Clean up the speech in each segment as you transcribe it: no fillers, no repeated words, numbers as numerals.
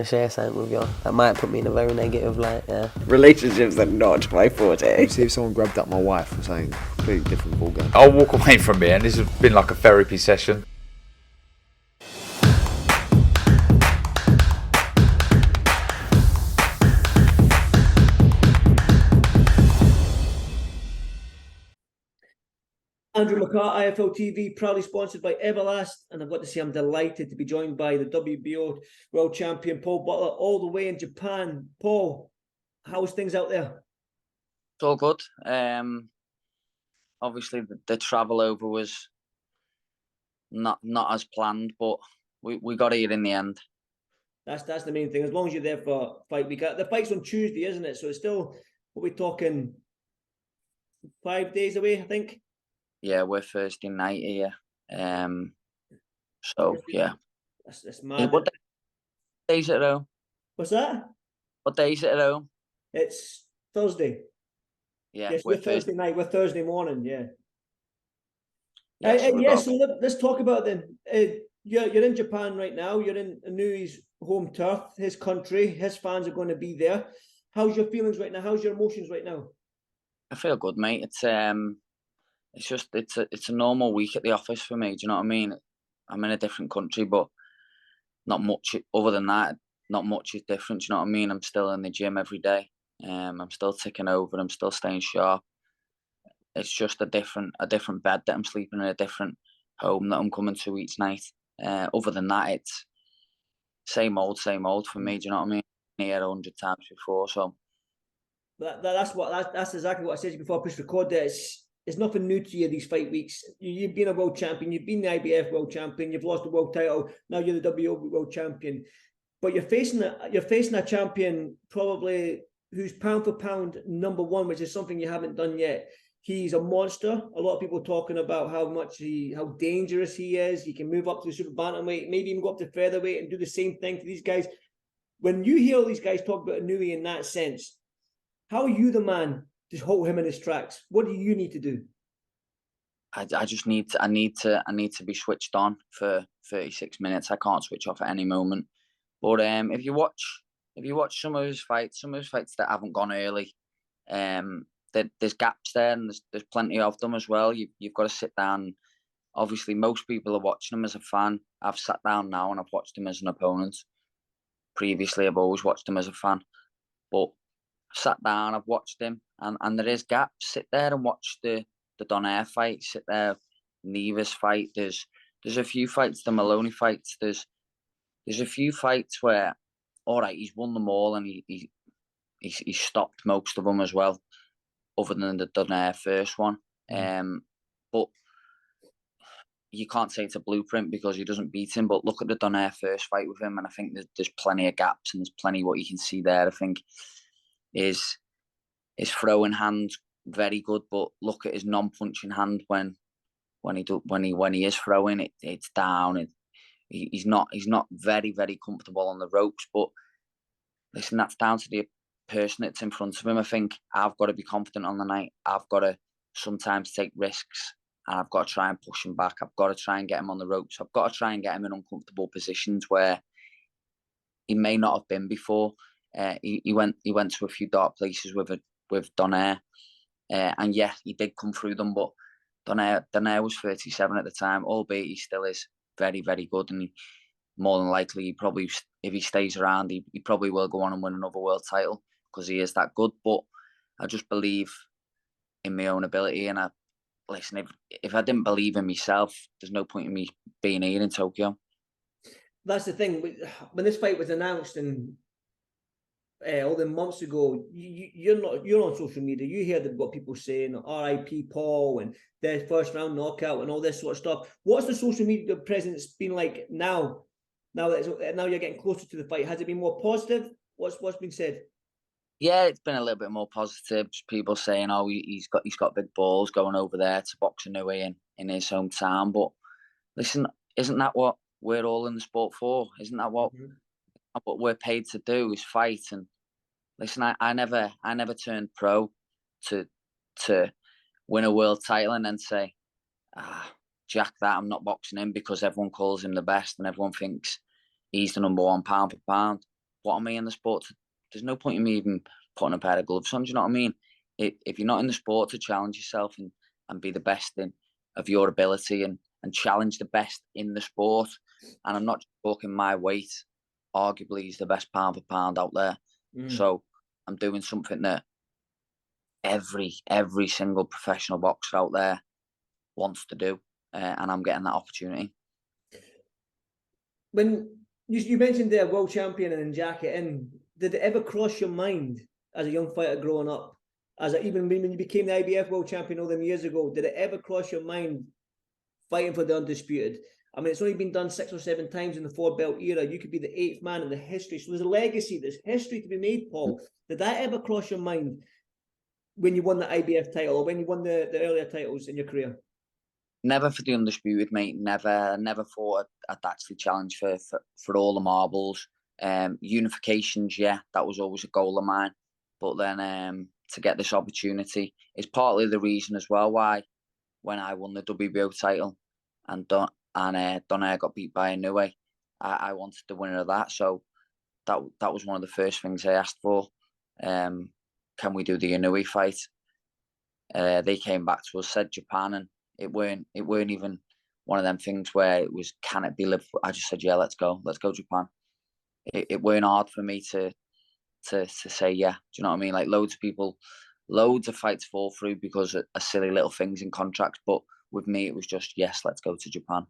to share something with you. That might put me in a very negative light, yeah. Relationships are not my forte. See if someone grabbed up my wife or something completely different ballgame. I'll walk away from here, and this has been like a therapy session. Andrew McCART, IFL TV, proudly sponsored by Everlast, and I've got to say I'm delighted to be joined by the WBO World Champion Paul Butler, all the way in Japan. Paul, how's things out there? It's all good. Obviously, the travel over was not as planned, but we got here in the end. That's the main thing. As long as you're there for fight week. The fight's on Tuesday, isn't it? So it's still, what we're talking, 5 days away, I think. Yeah, we're Thursday night here. So yeah. That's mad. What day is it at home? What's that? What day is it at home? It's Thursday. Yeah, yes, we're Thursday night. We're Thursday morning. Yeah. So let's talk about it then. You're in Japan right now. You're in Inoue's home turf, his country. His fans are going to be there. How's your feelings right now? How's your emotions right now? I feel good, mate. It's just it's a normal week at the office for me. Do you know what I mean? I'm in a different country, but not much other than that. Not much is different. Do you know what I mean? I'm still in the gym every day. I'm still ticking over. I'm still staying sharp. It's just a different bed that I'm sleeping in, a different home that I'm coming to each night. Other than that, it's same old for me. Do you know what I mean? Here 100 times before, so that's exactly what I said before I pushed record. There, it's nothing new to you these fight weeks. You've been a world champion. You've been the IBF world champion. You've lost the world title. Now you're the WBO world champion. But you're facing a champion probably who's pound for pound number one, which is something you haven't done yet. He's a monster. A lot of people talking about how dangerous he is. He can move up to the super bantamweight, maybe even go up to featherweight and do the same thing to these guys. When you hear all these guys talk about Inoue in that sense, how are you the man to hold him in his tracks? What do you need to do? I just need to be switched on for 36 minutes. I can't switch off at any moment. But if you watch some of his fights that haven't gone early, there's gaps there, and there's plenty of them as well. You've got to sit down. Obviously, most people are watching him as a fan. I've sat down now and I've watched him as an opponent. Previously, I've always watched him as a fan, but I've sat down, I've watched him, and there is gaps. Sit there and watch the Donaire fight. Sit there, Neves fight. There's a few fights, the Maloney fights. There's a few fights where, all right, he's won them all, and he's stopped most of them as well, other than the Donaire first one. But you can't say it's a blueprint because he doesn't beat him. But look at the Donaire first fight with him, and I think there's plenty of gaps, and there's plenty what you can see there. I think his throwing hand very good, but look at his non-punching hand when he is throwing it's down. He's not very, very comfortable on the ropes. But listen, that's down to the person that's in front of him. I think I've got to be confident on the night. I've got to sometimes take risks, and I've got to try and push him back. I've got to try and get him on the ropes. I've got to try and get him in uncomfortable positions where he may not have been before. He went to a few dark places with Donaire, and yeah, he did come through them. But Donaire was 37 at the time, albeit he still is very, very good, and more than likely, he probably, if he stays around, he probably will go on and win another world title because he is that good. But I just believe in my own ability, and listen, if I didn't believe in myself, there's no point in me being here in Tokyo. That's the thing. When this fight was announced and all the months ago, you're on social media. You hear what people saying, "R.I.P. Paul" and their first round knockout and all this sort of stuff. What's the social media presence been like now? Now you're getting closer to the fight. Has it been more positive? What's been said? Yeah, it's been a little bit more positive. Just people saying, "Oh, he's got big balls going over there to box Inoue in his hometown." But listen, isn't that what we're all in the sport for? Isn't that what we're paid to do? Is fight. And listen, I never turned pro to win a world title and then say, jack that, I'm not boxing him because everyone calls him the best and everyone thinks he's the number one pound for pound. what am I in the sport? There's no point in me even putting a pair of gloves on. Do you know what I mean? If you're not in the sport to challenge yourself and be the best of your ability and challenge the best in the sport, and I'm not just talking my weight, arguably he's the best pound for pound out there. So I'm doing something that every single professional boxer out there wants to do, and I'm getting that opportunity. When you mentioned the world champion and jacket in, did it ever cross your mind as a young fighter growing up, even when you became the IBF world champion all them years ago, did it ever cross your mind fighting for the undisputed? I mean, it's only been done 6 or 7 times in the 4-belt era. You could be the 8th man in the history. So there's a legacy, there's history to be made, Paul. Did that ever cross your mind when you won the IBF title or when you won the earlier titles in your career? Never for the undisputed, mate. Never thought I'd actually challenge for all the marbles. Unifications, yeah, that was always a goal of mine. But then to get this opportunity is partly the reason as well why when I won the WBO title and Donaire got beat by Inoue, I wanted the winner of that. So that was one of the first things I asked for. Can we do the Inoue fight? They came back to us, said Japan, and it weren't even one of them things where it was, can it be lived? I just said, yeah, let's go Japan. It weren't hard for me to say yeah. Do you know what I mean? Like loads of fights fall through because of silly little things in contracts, but with me it was just yes, let's go to Japan.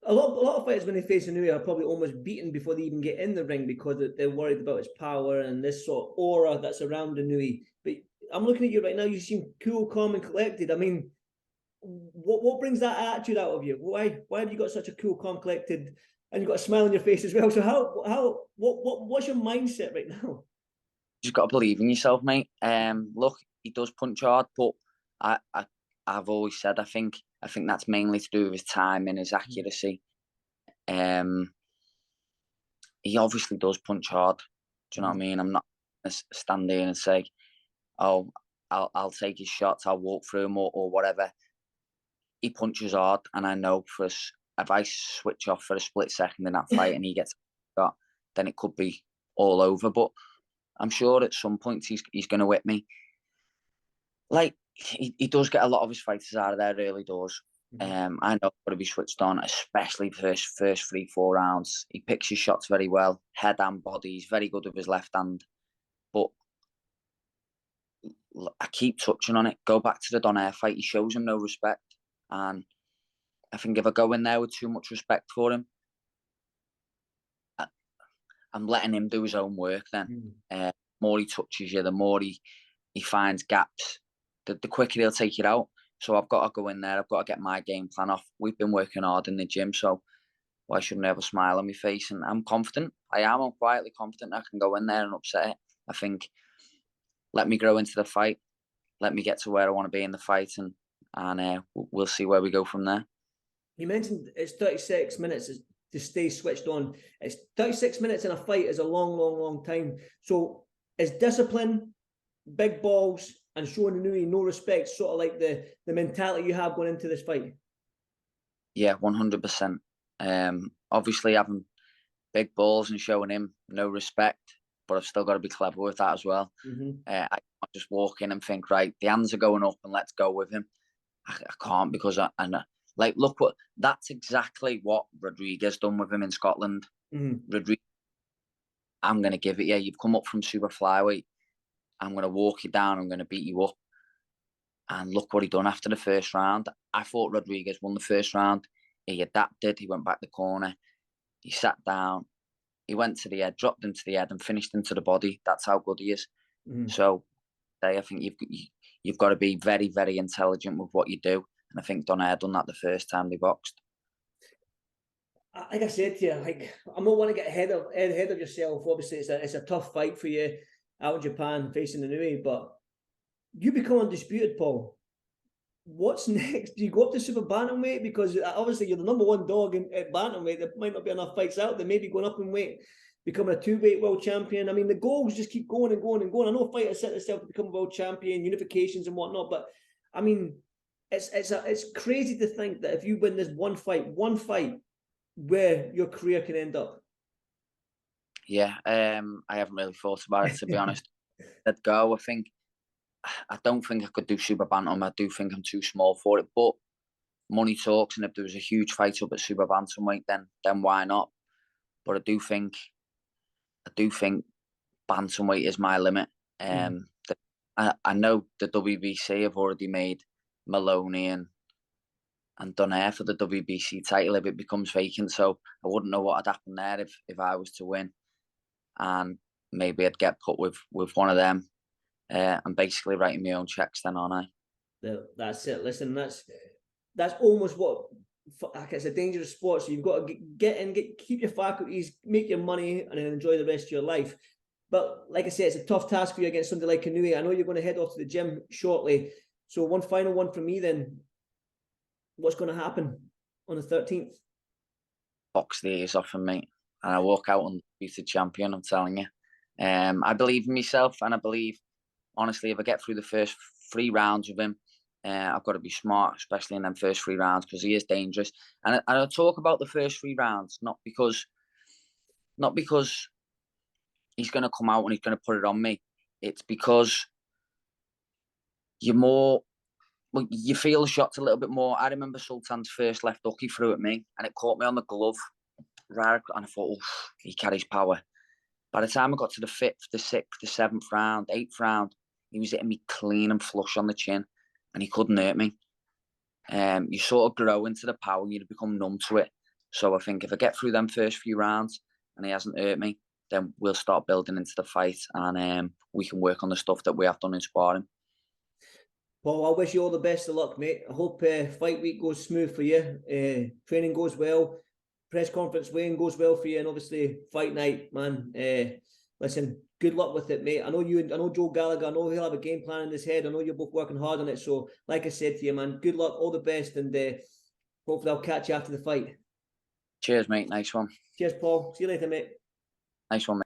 A lot of fighters when they face Inoue are probably almost beaten before they even get in the ring because they're worried about his power and this sort of aura that's around Inoue. But I'm looking at you right now. You seem cool, calm, and collected. I mean, what brings that attitude out of you? Why have you got such a cool, calm, collected, and you've got a smile on your face as well? So what's your mindset right now? You just got to believe in yourself, mate. Look, he does punch hard, but I've always said I think that's mainly to do with his time and his accuracy. He obviously does punch hard. Do you know what I mean? I'm not going to stand there and say, oh, I'll take his shots, I'll walk through him or whatever. He punches hard, and I know if I switch off for a split second in that fight and he gets shot, then it could be all over. But I'm sure at some point he's going to whip me. Like, he does get a lot of his fighters out of there early doors. I know I've got to be switched on, especially first 3-4 rounds. He picks his shots very well, head and body. He's very good with his left hand. But I keep touching on it. Go back to the Donaire fight. He shows him no respect. And I think if I go in there with too much respect for him, I'm letting him do his own work then. The more he touches you, the more he finds gaps, the quicker he'll take it out. So I've got to go in there. I've got to get my game plan off. We've been working hard in the gym, so why shouldn't I have a smile on my face? And I'm confident. I'm quietly confident I can go in there and upset it. I think let me grow into the fight. Let me get to where I want to be in the fight, and we'll see where we go from there. You mentioned it's 36 minutes to stay switched on. It's 36 minutes in a fight is a long time. So is discipline, big balls, and showing Inoue no respect sort of like the mentality you have going into this fight? Yeah, 100%. Obviously having big balls and showing him no respect, but I've still got to be clever with that as well. I can't just walk in and think, right, the hands are going up and let's go with him. I can't, because like, look, that's exactly what Rodriguez done with him in Scotland. Rodriguez, I'm going to give it you. You've come up from super flyweight. I'm going to walk you down. I'm going to beat you up. And look what he done after the first round. I thought Rodriguez won the first round. He adapted. He went back the corner. He sat down. He went to the head, dropped into the head and finished into the body. That's how good he is. So I think you've got to be very, very intelligent with what you do. And I think Donaire done that the first time they boxed. Like I said to you, like, I'm not want to get ahead of yourself. Obviously, it's a tough fight for you out in Japan facing Inoue, but you become undisputed, Paul. What's next? Do you go up to super bantamweight? Because obviously you're the number one dog at bantamweight. There might not be enough fights out there. Maybe going up in weight, becoming a 2-weight world champion. I mean, the goals just keep going and going and going. I know fighters set themselves to become a world champion, unifications and whatnot, but I mean, it's crazy to think that if you win this one fight, where your career can end up. Yeah, I haven't really thought about it, to be honest. I'd go. I don't think I could do super bantam. I do think I'm too small for it. But money talks, and if there was a huge fight up at super bantamweight, then why not? But I do think bantamweight is my limit. I know the WBC have already made Maloney and Donaire for the WBC title if it becomes vacant. So I wouldn't know what would happen there if I was to win, and maybe I'd get put with one of them. I'm basically writing my own checks then, aren't I? That's it. Listen, that's almost what, like, it's a dangerous sport. So you've got to keep your faculties, make your money, and then enjoy the rest of your life. But like I said, it's a tough task for you against somebody like Inoue. I know you're going to head off to the gym shortly. So one final one from me then. What's going to happen on the 13th? Box the ears off of me, and I walk out undefeated champion. I'm telling you. I believe in myself, and I believe, honestly, if I get through the first 3 rounds with him, I've got to be smart, especially in them first 3 rounds, because he is dangerous. And I talk about the first 3 rounds not because he's going to come out and he's going to put it on me. It's because you feel the shots a little bit more. I remember Sultan's first left hook he threw at me, and it caught me on the glove, right? And I thought, oh, he carries power. By the time I got to the 5th, the 6th, the 7th round, 8th round, he was hitting me clean and flush on the chin, and he couldn't hurt me. You sort of grow into the power, you become numb to it. So I think if I get through them first few rounds and he hasn't hurt me, then we'll start building into the fight, and we can work on the stuff that we have done in sparring. Paul, I wish you all the best of luck, mate. I hope fight week goes smooth for you. Training goes well. Press conference weighing goes well for you, and obviously fight night, man. Listen, good luck with it, mate. I know Joe Gallagher, I know he'll have a game plan in his head. I know you're both working hard on it. So, like I said to you, man, good luck, all the best, and hopefully I'll catch you after the fight. Cheers, mate. Nice one. Cheers, Paul. See you later, mate. Nice one, mate.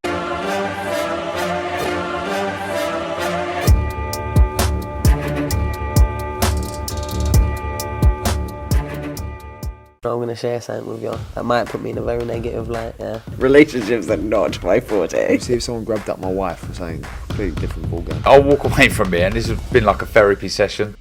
I'm going to share something with you. That might put me in a very negative light, yeah. Relationships are not my forte. See if someone grabbed up my wife or something, completely different ballgame. I'll walk away from it, and this has been like a therapy session.